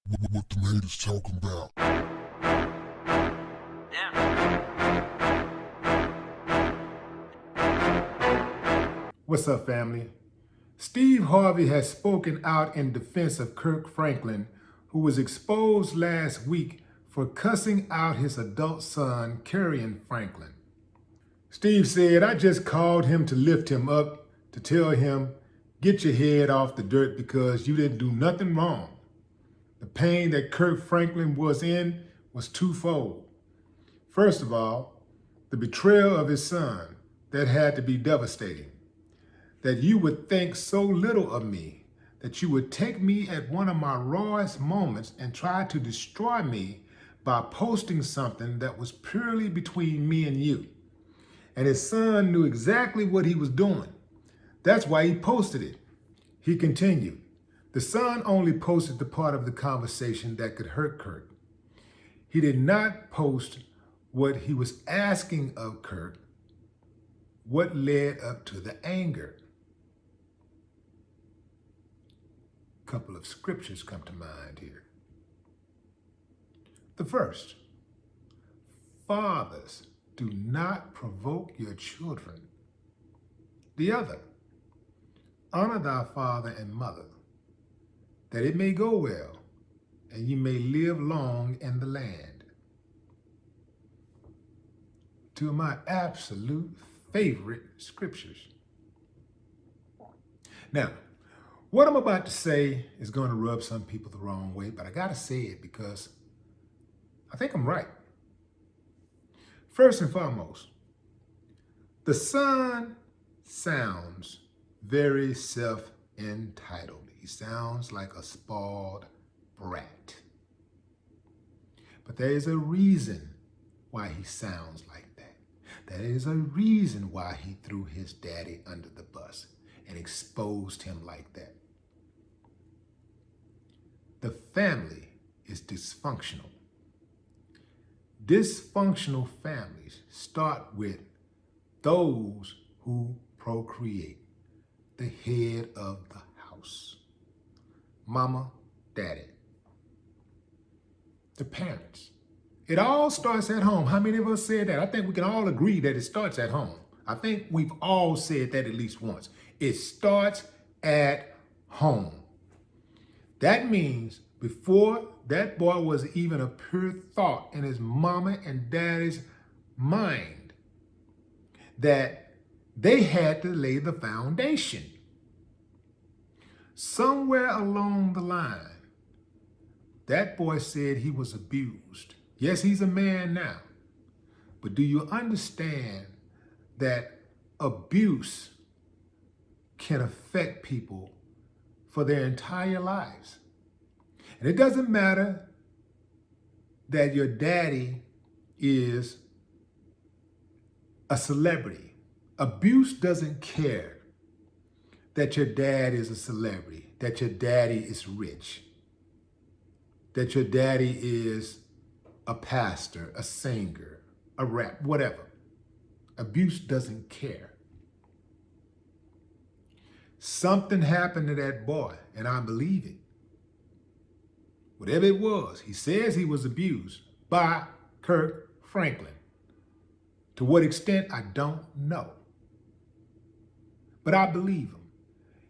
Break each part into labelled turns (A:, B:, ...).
A: What the haters talking about?
B: What's up, family? Steve Harvey has spoken out in defense of Kirk Franklin, who was exposed last week for cussing out his adult son, Kerrion Franklin. Steve said, "I just called him to lift him up, to tell him, get your head off the dirt because you didn't do nothing wrong. The pain that Kirk Franklin was in was twofold. First of all, the betrayal of his son, that had to be devastating. That you would think so little of me, that you would take me at one of my rawest moments and try to destroy me by posting something that was purely between me and you. And his son knew exactly what he was doing. That's why he posted it." He continued, "The son only posted the part of the conversation that could hurt Kirk. He did not post what he was asking of Kirk, what led up to the anger." A couple of scriptures come to mind here. The first, fathers, do not provoke your children. The other, honor thy father and mother, that it may go well and you may live long in the land. Two of my absolute favorite scriptures. Now, what I'm about to say is going to rub some people the wrong way, but I got to say it because I think I'm right. First and foremost, the son sounds very self-entitled. He sounds like a spoiled brat. But there is a reason why he sounds like that. There is a reason why he threw his daddy under the bus and exposed him like that. The family is dysfunctional. Dysfunctional families start with those who procreate, the head of the house. Mama, daddy, the parents. It all starts at home. How many of us said that? I think we can all agree that it starts at home. I think we've all said that at least once. It starts at home. That means before that boy was even a pure thought in his mama and daddy's mind, that they had to lay the foundation. Somewhere along the line, that boy said he was abused. Yes, he's a man now. But do you understand that abuse can affect people for their entire lives? And it doesn't matter that your daddy is a celebrity. Abuse doesn't care that your dad is a celebrity, that your daddy is rich, that your daddy is a pastor, a singer, a rap, whatever. Abuse doesn't care. Something happened to that boy, and I believe it. Whatever it was, he says he was abused by Kirk Franklin. To what extent, I don't know. But I believe him.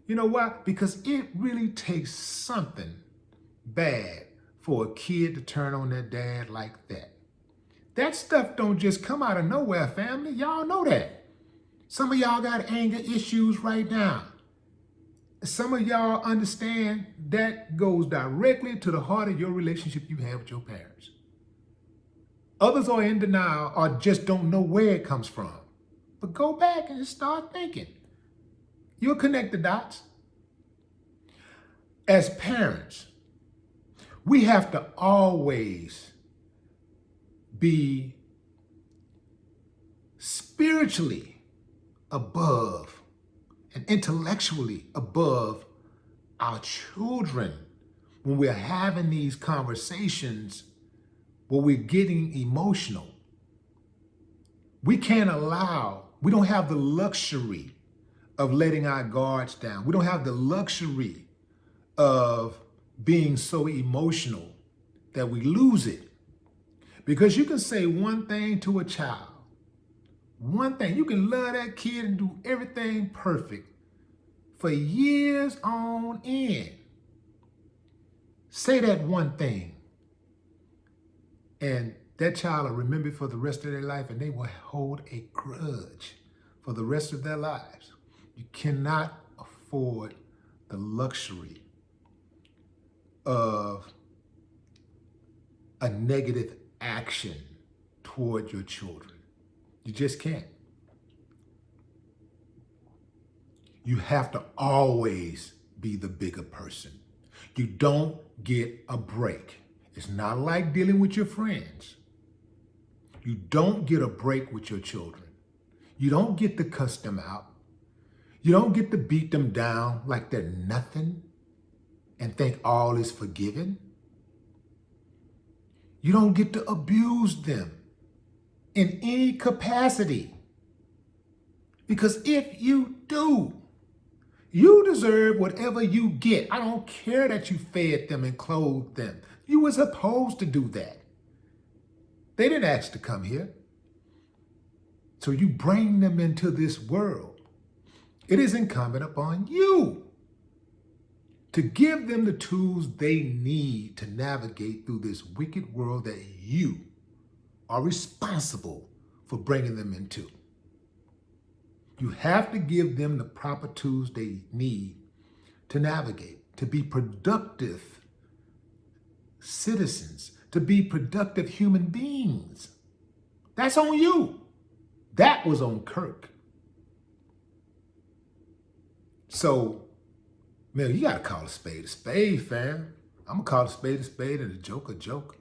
B: You know why? Because it really takes something bad for a kid to turn on their dad like that. That stuff don't just come out of nowhere, family. Y'all know that. Some of y'all got anger issues right now. Some of y'all understand that goes directly to the heart of your relationship you have with your parents. Others are in denial or just don't know where it comes from. But go back and start thinking. You'll connect the dots. As parents, we have to always be spiritually above and intellectually above our children when we're having these conversations where we're getting emotional. We don't have the luxury of letting our guards down. We don't have the luxury of being so emotional that we lose it. Because you can say one thing to a child, one thing, you can love that kid and do everything perfect for years on end. Say that one thing, and that child will remember it for the rest of their life, and they will hold a grudge for the rest of their lives. You cannot afford the luxury of a negative action toward your children. You just can't. You have to always be the bigger person. You don't get a break. It's not like dealing with your friends. You don't get a break with your children. You don't get to cuss them out. You don't get to beat them down like they're nothing and think all is forgiven. You don't get to abuse them in any capacity. Because if you do, you deserve whatever you get. I don't care that you fed them and clothed them. You were supposed to do that. They didn't ask to come here. So you bring them into this world. It is incumbent upon you to give them the tools they need to navigate through this wicked world that you are responsible for bringing them into. You have to give them the proper tools they need to navigate, to be productive citizens, to be productive human beings. That's on you. That was on Kirk. So, man, you gotta call a spade, fam. I'm gonna call a spade and a joke a joke.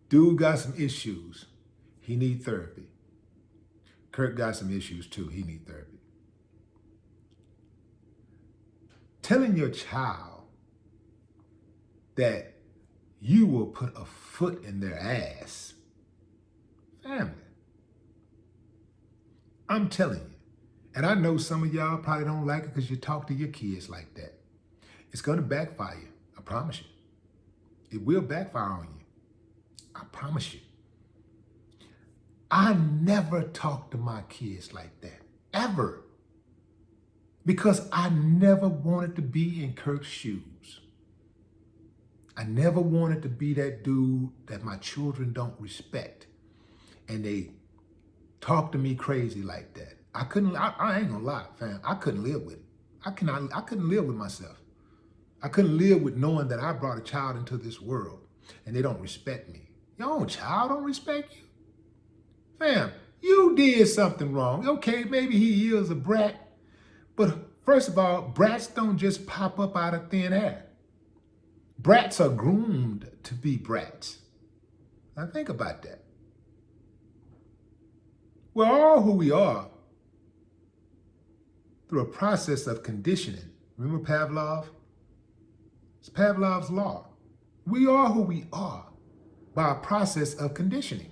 B: Dude got some issues. He need therapy. Kirk got some issues too. He need therapy. Telling your child that you will put a foot in their ass. Family. I'm telling you. And I know some of y'all probably don't like it because you talk to your kids like that. It's going to backfire you. I promise you. It will backfire on you. I promise you. I never talk to my kids like that. Ever. Because I never wanted to be in Kirk's shoes. I never wanted to be that dude that my children don't respect. And they talk to me crazy like that. I ain't gonna lie, fam. I couldn't live with it. I couldn't live with myself. I couldn't live with knowing that I brought a child into this world and they don't respect me. Your own child don't respect you? Fam, you did something wrong. Okay, maybe he is a brat. But first of all, brats don't just pop up out of thin air. Brats are groomed to be brats. Now think about that. We're all who we are through a process of conditioning. Remember Pavlov? It's Pavlov's law. We are who we are by a process of conditioning.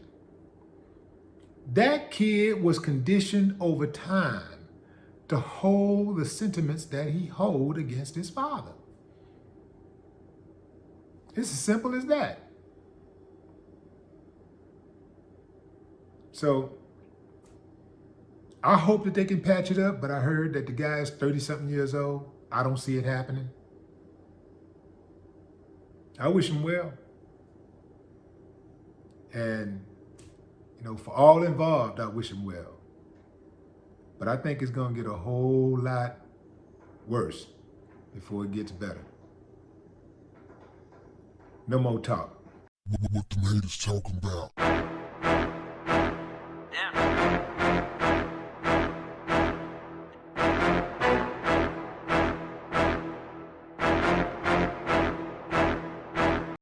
B: That kid was conditioned over time to hold the sentiments that he held against his father. It's as simple as that. So I hope that they can patch it up, but I heard that the guy is 30-something years old. I don't see it happening. I wish him well. And, for all involved, I wish him well. But I think it's going to get a whole lot worse before it gets better. No more talk.
A: What the haters talking about?